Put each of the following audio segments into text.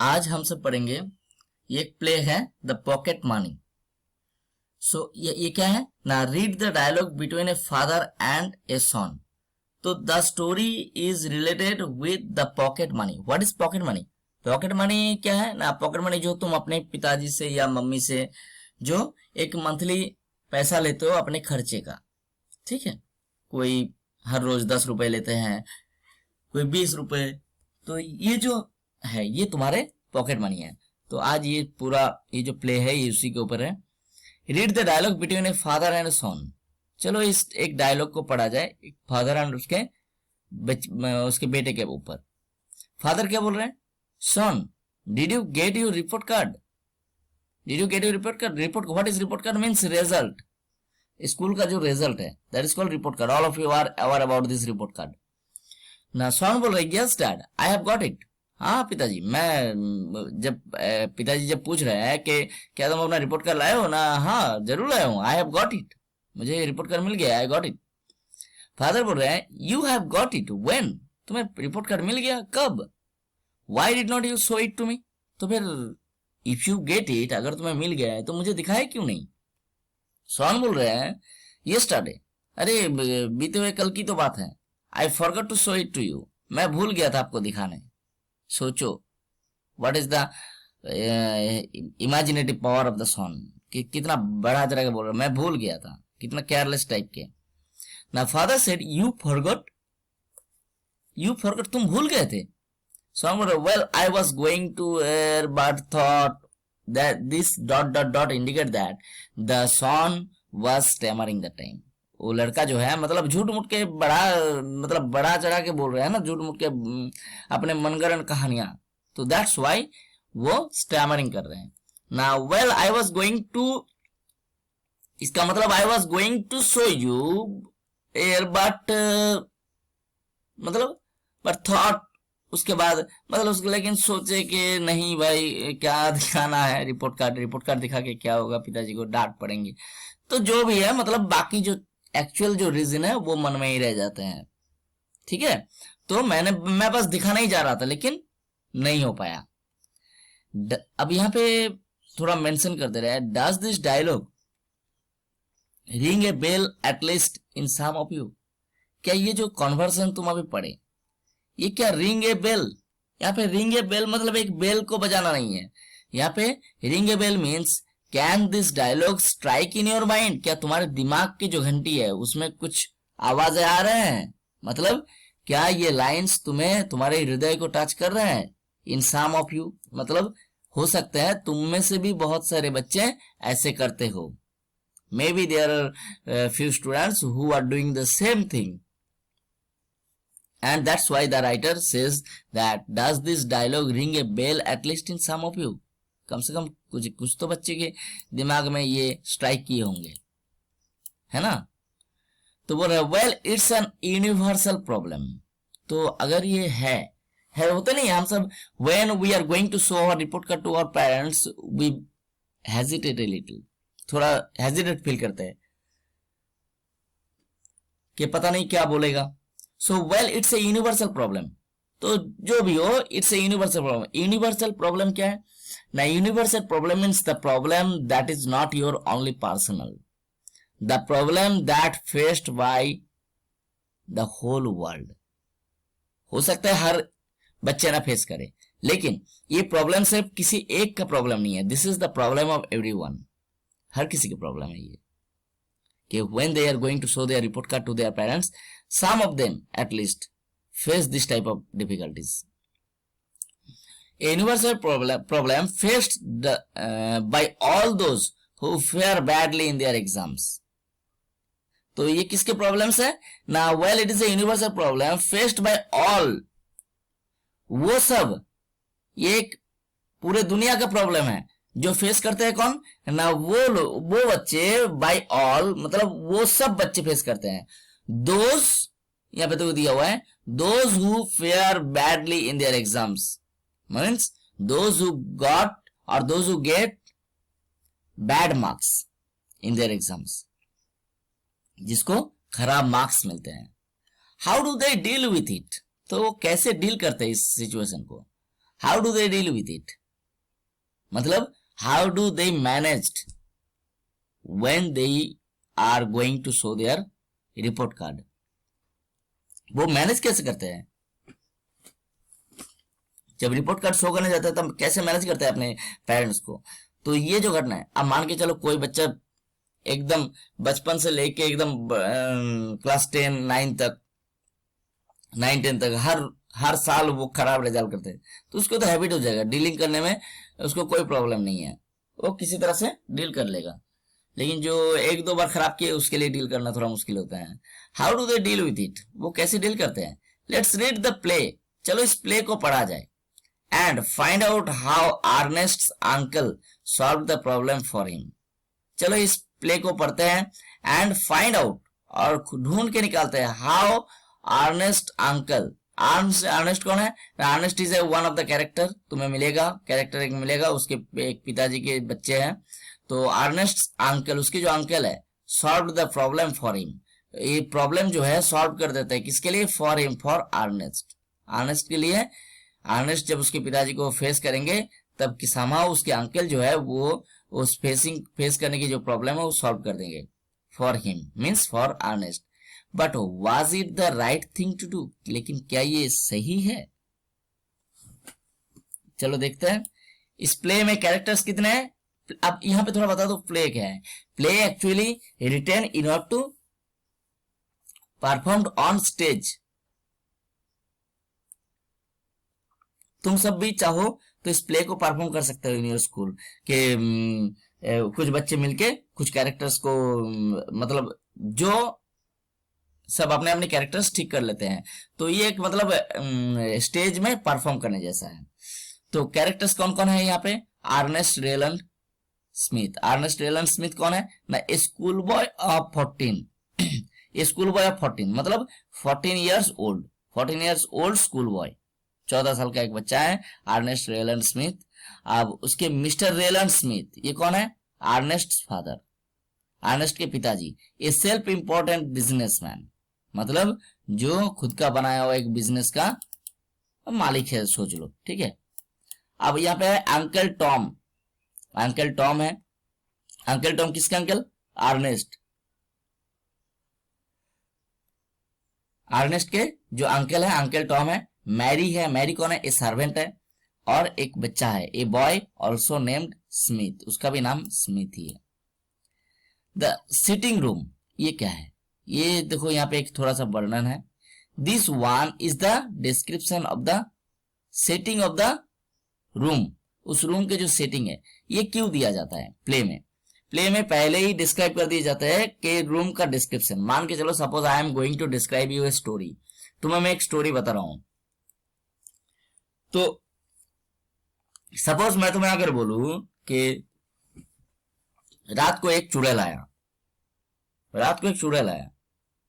आज हम सब पढ़ेंगे। ये एक प्ले है द पॉकेट मनी। सो ये क्या है ना, read the dialogue between a father and a son. तो the story is related with the pocket money. What is pocket money? Pocket money क्या है ना, पॉकेट मनी जो तुम अपने पिताजी से या मम्मी से जो एक मंथली पैसा लेते हो अपने खर्चे का, ठीक है। कोई हर रोज 10 रुपए लेते हैं, कोई 20 रुपए। तो ये जो है ये तुम्हारे पॉकेट मनी है। तो आज ये पूरा ये जो प्ले है ये उसी के ऊपर है। Read the dialogue between a father and son. चलो इस एक डायलॉग को पढ़ा जाए, फादर एंड उसके बेटे के ऊपर। फादर क्या बोल रहे हैं? Son, did you get your report card? Did you get your report card? Report, what is report card? Means result, school का जो रिजल्ट है, that is called report card. All of you are aware about this report card ना। Son बोल रहे yes dad I have got it. हाँ पिताजी, मैं जब पिताजी जब पूछ रहे हैं कि क्या तुम अपना रिपोर्ट कार्ड लाए हो ना, हाँ जरूर लाया हूँ, आई हैव गॉट इट, मुझे रिपोर्ट कार्ड मिल गया, आई गॉट इट। फादर बोल रहे हैं you have got it when? तुम्हें रिपोर्ट कार्ड मिल गया कब? Why did not you show it to me? तो फिर इफ यू गेट इट, अगर तुम्हें मिल गया है तो मुझे दिखाया क्यों नहीं? सन बोल रहे हैं यस्टरडे, अरे बीते हुए कल की तो बात है। I forgot to show it to you, मैं भूल गया था आपको दिखाने। सोचो what is the imaginative power of the son, कि कितना बड़ा तरह का बोल रहा है, मैं भूल गया था, कितना केयरलेस टाइप के ना। Father said you forgot, you forgot, तुम भूल गए थे। सन बोल रहा well I was going to air but thought that this dot dot dot indicate that the son was stammering the time. वो लड़का जो है मतलब झूठ मूठ के बड़ा चढ़ा के बोल रहे हैं ना, झूठ मूठ के अपने मनगढ़ंत कहानियां। तो दैट्स व्हाई वो स्टैमरिंग कर रहे हैं ना। Well I was going to, इसका मतलब I was going to show you air but but thought, उसके बाद उसके लेकिन सोचे कि नहीं भाई क्या दिखाना है, रिपोर्ट कार्ड दिखा के क्या होगा, पिताजी को डांट पड़ेंगे। तो जो भी है बाकी जो एक्चुअल जो रीजन है वो मन में ही रह जाते हैं, ठीक है। तो मैं बस दिखाना ही जा रहा था लेकिन नहीं हो पाया। अब यहाँ पे थोड़ा मेंशन कर दे रहा है, does this dialogue ring a bell at least in some of you? क्या ये जो कॉन्वर्सन तुम अभी पढ़े ये क्या रिंग ए बेल? यहाँ पे रिंग ए बेल मतलब एक बेल को बजाना नहीं है। यहाँ पे ring a bell means can this dialogue strike in your mind? क्या तुम्हारे दिमाग की जो घंटी है उसमें कुछ आवाजें आ रहे हैं? मतलब क्या ये लाइंस तुम्हें तुम्हारे हृदय को टच कर रहे हैं? इन सम ऑफ यू मतलब हो सकता है तुम में से भी बहुत सारे बच्चे ऐसे करते हो। Maybe there are few students who are doing the same thing and that's why the writer says that does this dialogue ring a bell at least in some of you? कम से कम कुछ तो बच्चे के दिमाग में ये strike किए होंगे, है ना। तो बोल रहे well it's an universal problem. तो अगर ये है होते नहीं हम सब, when we are going to show our report card to our parents we hesitate a little, थोड़ा हेजिटेट फील करते हैं कि पता नहीं क्या बोलेगा। So well it's a universal problem. तो जो भी हो it's a universal problem. Universal problem क्या है ना? Universal problem means the problem that is not your only personal, the problem that faced by the whole world. हो सकता है हर बच्चे ना फेस करे, लेकिन ये प्रॉब्लम सिर्फ किसी एक का प्रॉब्लम नहीं है। This is the problem of everyone, हर किसी की प्रॉब्लम है ये कि when they are going to show their report card to their parents, some of them at least face this type of difficulties. A universal problem faced by all those who fare badly in their exams. तो ये किसके problems है ना? well it is a universal problem faced by all, वो सब, ये एक पूरे दुनिया का प्रॉब्लम है जो फेस करते हैं कौन ना? वो बच्चे, बाय ऑल मतलब वो सब बच्चे फेस करते हैं। दोज, यहाँ पे तो दिया हुआ है those who fare badly in their exams, means those who got और those who get bad marks in their exams, जिसको खराब मार्क्स मिलते हैं। How do they deal with it? तो वो कैसे डील करते हैं इस सिचुएशन को? How do they deal with it, मतलब how do they managed when they are going to show their report card, वो मैनेज कैसे करते हैं जब रिपोर्ट कार्ड शो करने जाता है, तब कैसे मैनेज करते हैं अपने पेरेंट्स को। तो ये जो घटना है, अब मान के चलो कोई बच्चा एकदम बचपन से लेके एकदम क्लास 10 9 तक 9 10 तक हर साल वो खराब रिजल्ट करते हैं, तो उसको तो हैबिट हो जाएगा डीलिंग करने में, उसको कोई प्रॉब्लम नहीं है, वो किसी तरह से डील कर लेगा। लेकिन जो एक दो बार खराब किए उसके लिए डील करना थोड़ा मुश्किल होता है। How do they deal with it, वो कैसे डील करते हैं। लेट्स रीड द प्ले, चलो इस प्ले को पढ़ा जाए। And find out how Ernest's uncle solve the problem for him, चलो इस प्ले को पढ़ते हैं एंड फाइंड आउट, और ढूंढ के निकालते हैं हाउ अर्नेस्ट अंकल, अर्नेस्ट कौन है, Ernest is one of the character, तुम्हें मिलेगा कैरेक्टर एक मिलेगा, उसके एक पिताजी के बच्चे हैं, तो अर्नेस्ट अंकल उसके जो अंकल है solve the problem for him, ये प्रॉब्लम जो है सॉल्व कर देता है, किसके लिए, for him, for Ernest, Ernest के लिए। अर्नेस्ट जब उसके पिताजी को फेस करेंगे तब कि somehow उसके अंकल जो है वो उस फेस करने की जो प्रॉब्लम है वो सॉल्व कर देंगे, for him means for Ernest. But was it the right thing to do, लेकिन क्या ये सही है, चलो देखते हैं। इस प्ले में कैरेक्टर्स कितने हैं, अब यहां पे थोड़ा बता दो प्ले क्या है। Play actually written in order to performed on stage, तुम सब भी चाहो तो इस प्ले को परफॉर्म कर सकते हो इन योर स्कूल के कुछ बच्चे मिलके कुछ कैरेक्टर्स को मतलब जो सब अपने अपने कैरेक्टर्स ठीक कर लेते हैं, तो ये एक मतलब स्टेज में परफॉर्म करने जैसा है। तो कैरेक्टर्स कौन कौन है यहाँ पे, Ernest Rayland Smith, Ernest Rayland Smith कौन है ना, school boy of 14 school boy of 14 मतलब 14 years old, 14 years old school boy, 14 साल का एक बच्चा है अर्नेस्ट रेलैंड स्मिथ। अब उसके मिस्टर रेलैंड स्मिथ ये कौन है, अर्नेस्ट फादर, अर्नेस्ट के पिताजी, ए सेल्फ इंपॉर्टेंट बिजनेसमैन, मतलब जो खुद का बनाया हुआ एक बिजनेस का मालिक है, सोच लो, ठीक है। अब यहाँ पे है अंकल टॉम, अंकल टॉम है, अंकल टॉम किसका अंकल, अर्नेस्ट, अर्नेस्ट के जो अंकल है अंकल टॉम है। मैरी है, मैरी कौन है, ए सर्वेंट है, और एक बच्चा है a boy also named Smith, उसका भी नाम स्मिथ ही है। द सिटिंग रूम ये क्या है, ये देखो यहाँ पे एक थोड़ा सा वर्णन है। This one is the description of the setting of the room, उस रूम के जो सेटिंग है ये क्यों दिया जाता है प्ले में, प्ले में पहले ही डिस्क्राइब कर दिया जाता है कि रूम का डिस्क्रिप्शन। मान के चलो suppose I am going to describe you a story, तुम्हें मैं एक स्टोरी बता रहा हूं, तो सपोज मैं तुम्हें अगर बोलूं कि रात को एक चुड़ैल आया, रात को एक चुड़ैल आया,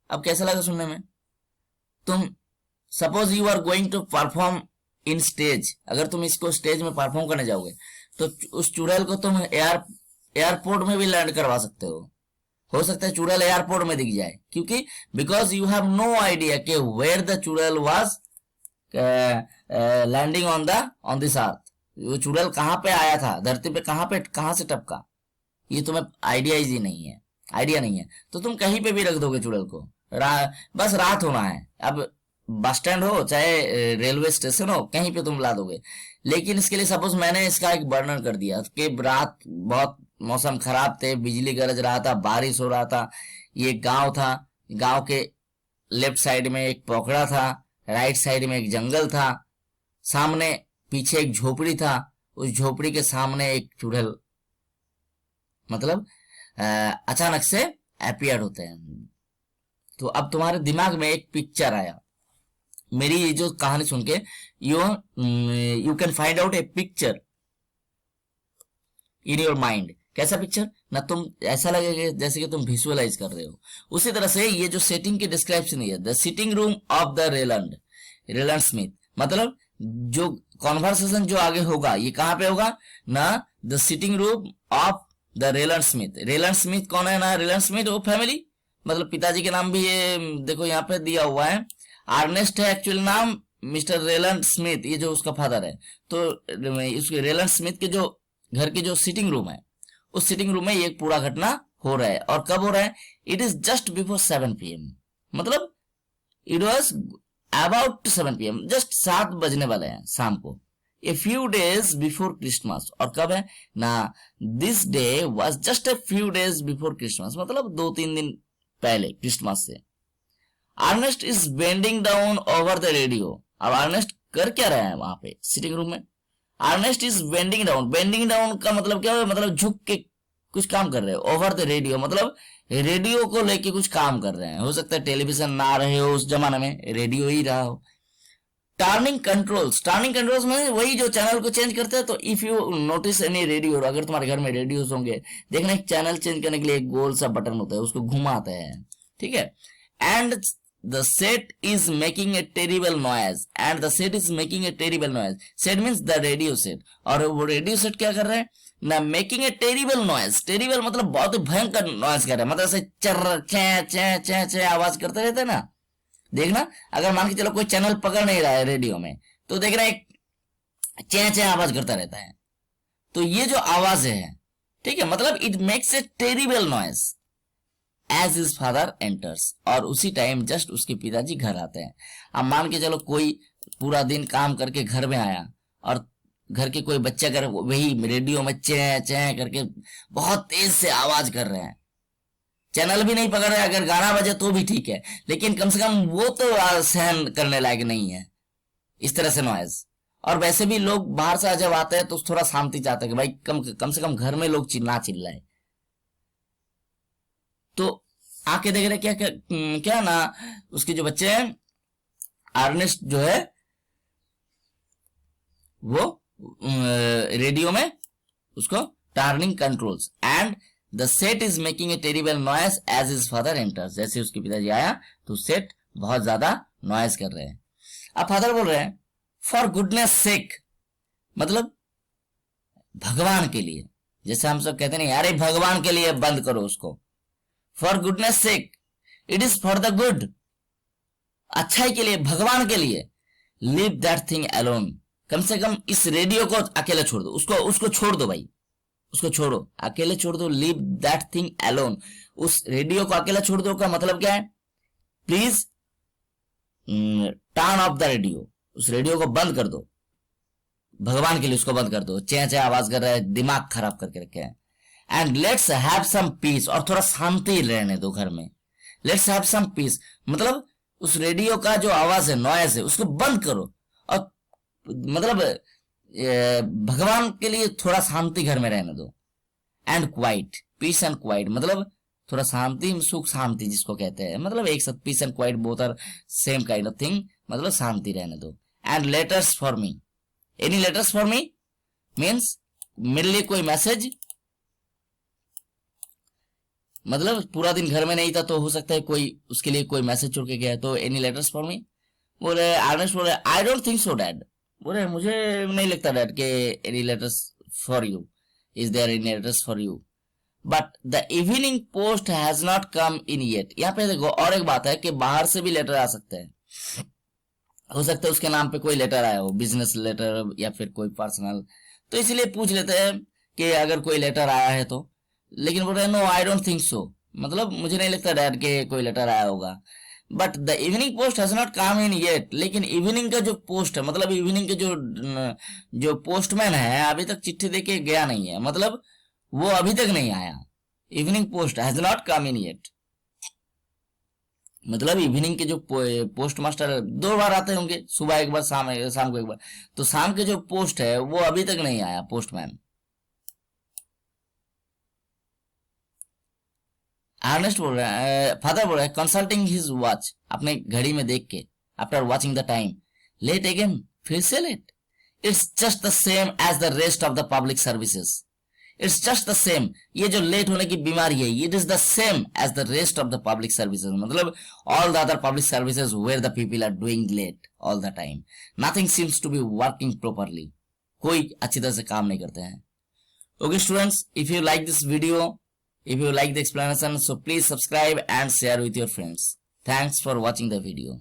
अब कैसा लगा सुनने में, तुम suppose you are going to perform in stage, अगर तुम इसको स्टेज में परफॉर्म करने जाओगे तो उस चुड़ैल को तुम एयरपोर्ट में भी लैंड करवा सकते हो सकता है चुड़ैल एयरपोर्ट में दिख जाए, क्योंकि because you have no idea कि where the chudail was landing on this earth, वो चुड़ैल कहां पे आया था, धरती पे कहां से टपका, ये तुम्हें आइडिया नहीं है, तो तुम कहीं पे भी रख दोगे चुड़ैल को, बस रात होना है, अब बस स्टैंड हो चाहे रेलवे स्टेशन हो कहीं पे तुम ला दोगे। लेकिन इसके लिए सपोज मैंने इसका एक वर्णन कर दिया कि रात बहुत मौसम खराब थे, बिजली गरज रहा था, बारिश हो रहा था, ये गांव था, गांव के लेफ्ट साइड में एक पोखरा था, राइट साइड में एक जंगल था, सामने पीछे एक झोपड़ी था, उस झोपड़ी के सामने एक चुड़ैल मतलब अचानक से अपीयर होते हैं। तो अब तुम्हारे दिमाग में एक पिक्चर आया, मेरी ये जो कहानी सुन के you can find out A picture in your mind, कैसा पिक्चर ना, तुम ऐसा लगेगा जैसे कि तुम विजुअलाइज कर रहे हो। उसी तरह से ये जो सेटिंग की डिस्क्रिप्शन है, the sitting room of the Rylands Smith, मतलब जो कॉन्वर्सेशन जो आगे होगा ये कहां पे होगा ना, the sitting room of the Rylands Smith. Rylands Smith कौन है ना, रेलैंड स्मिथ वो फैमिली, मतलब पिताजी के नाम भी ये देखो यहाँ पे दिया हुआ है, अर्नेस्ट है एक्चुअल नाम, मिस्टर रेलैंड स्मिथ, ये जो उसका फादर है, तो उसके रेलैंड स्मिथ के जो घर के जो सिटिंग रूम है, उस सिटिंग रूम में ये पूरा घटना हो रहा है। और कब हो रहा है? It is just before 7 PM, मतलब it was about 7 PM, just 7 बजने वाले हैं शाम को, a few days before Christmas. और कब है ना, this day was just a few days before Christmas, मतलब 2-3 दिन पहले क्रिसमस से। Ernest is bending down over the radio. अब अर्नेस्ट कर क्या रहा है वहां पे सिटिंग रूम में? Ernest is bending down. Bending down का मतलब क्या है? मतलब झुक के कुछ काम कर रहे हैं। ओवर द रेडियो मतलब रेडियो को लेके कुछ काम कर रहे हैं। हो सकता है टेलीविजन ना रहे हो उस जमाने में, रेडियो ही रहा हो। टर्निंग कंट्रोल्स, टर्निंग कंट्रोल्स में वही जो चैनल को चेंज करते हैं। तो if you notice any radio, अगर तुम्हारे घर में रेडियोस होंगे, देखना एक चैनल चेंज करने के लिए एक गोल सा बटन होता है, उसको घुमाते हैं, ठीक है। And the set is making a terrible noise, and the set is making a terrible noise. Set means the radio set, और वो रेडियो सेट क्या कर रहे हैं ना, making a terrible noise. Terrible मतलब बहुत ही भयंकर नॉइज कर रहे हैं, मतलब ऐसे चर चे चे चे चे आवाज करते रहते हैं ना। देखना, अगर मान के चलो कोई चैनल पकड़ नहीं रहा है रेडियो में, तो देख रहा है एक चे चे आवाज करता रहता है। तो ये जो आवाज है, ठीक है, मतलब it makes a terrible noise as his father enters. और उसी टाइम जस्ट उसके पिताजी घर आते हैं। अब मान के चलो कोई पूरा दिन काम करके घर में आया, और घर के कोई बच्चे अगर वही रेडियो में चे चे करके बहुत तेज से आवाज कर रहे हैं, चैनल भी नहीं पकड़ रहे, अगर गाना बजे तो भी ठीक है, लेकिन कम से कम वो तो सहन करने लायक नहीं है इस तरह से नॉइज। और वैसे भी लोग बाहर से जब आते हैं तो थोड़ा शांति चाहते हैं कि भाई कम से कम घर में लोग चिल्लाए। तो आके देख रहे क्या क्या, क्या ना, उसके जो बच्चे हैं, अर्नेस्ट जो है वो रेडियो में उसको turning controls, and the set is making a terrible noise as his father enters. जैसे उसके पिताजी आया तो सेट बहुत ज्यादा नॉइज कर रहे हैं। अब फादर बोल रहे हैं फॉर गुडनेस सेक, मतलब भगवान के लिए। जैसे हम सब कहते नहीं, अरे भगवान के लिए बंद करो उसको। For goodness sake, it is for the good, अच्छाई के लिए, भगवान के लिए। लीव दैट थिंग अलोन, कम से कम इस रेडियो को अकेले छोड़ दो, उसको छोड़ दो भाई, उसको छोड़ो, अकेले छोड़ दो। लीव दैट थिंग अलोन, उस रेडियो को अकेला छोड़ दो का मतलब क्या है? Please turn off the radio, उस रेडियो को बंद कर दो, भगवान के लिए उसको बंद कर दो। चे चे आवाज कर रहा है, दिमाग खराब करके रखे हैं। And let's have some peace, और थोड़ा शांति रहने दो घर में। लेट्स हैव सम पीस मतलब उस रेडियो का जो आवाज है, नॉइज है, उसको बंद करो, और मतलब भगवान के लिए थोड़ा शांति घर में रहने दो। And quiet, peace and quiet मतलब थोड़ा शांति, सुख शांति जिसको कहते हैं, मतलब एक साथ peace and quiet both are same kind of thing, मतलब शांति रहने दो। And letters for me, any letters for me means मेरे लिए कोई मैसेज, मतलब पूरा दिन घर में नहीं था तो हो सकता है कोई उसके लिए कोई मैसेज छोड़ के गया, तो एनी लेटर्स फॉर मी। बोले अर्नेस्ट, बोले I don't think so dad, बोले मुझे नहीं लगता डैड के any letters for you, is there any letters for you, but the evening post has not come in yet. यहाँ पे देखो और एक बात है कि बाहर से भी लेटर आ सकते हैं, हो सकता है उसके नाम पे कोई लेटर आया हो, बिजनेस लेटर या फिर कोई पर्सनल, तो इसलिए पूछ लेते हैं कि अगर कोई लेटर आया है तो। लेकिन बोल रहे no I don't think so, मतलब मुझे नहीं लगता डैड के कोई लेटर आया होगा। But the evening post has not come in yet, लेकिन इवनिंग का जो पोस्ट है, मतलब इवनिंग के जो पोस्टमैन है अभी तक चिट्ठी देके गया नहीं है, मतलब वो अभी तक नहीं आया। Evening post has not come in yet, मतलब इवनिंग के जो पोस्ट मास्टर 2 बार आते होंगे, सुबह एक बार, शाम को एक बार, तो शाम के जो पोस्ट है वो अभी तक नहीं आया, पोस्टमैन। अर्नेस्ट बोल रहा है, फादर बोल रहा है कंसल्टिंग हिज वॉच, अपने घड़ी में देख के, after watching the time, late again, फिर से late, it's just the same as the rest of the public services, it's just the same, ये जो लेट होने की बीमारी है, it is the same as the rest of the public services, मतलब all the other public services where the people are doing late all the time, nothing seems to be working properly, कोई अच्छी तरह से काम नहीं करते हैं। Okay students, if you like this video, if you like the explanation, so please subscribe and share with your friends. Thanks for watching the video.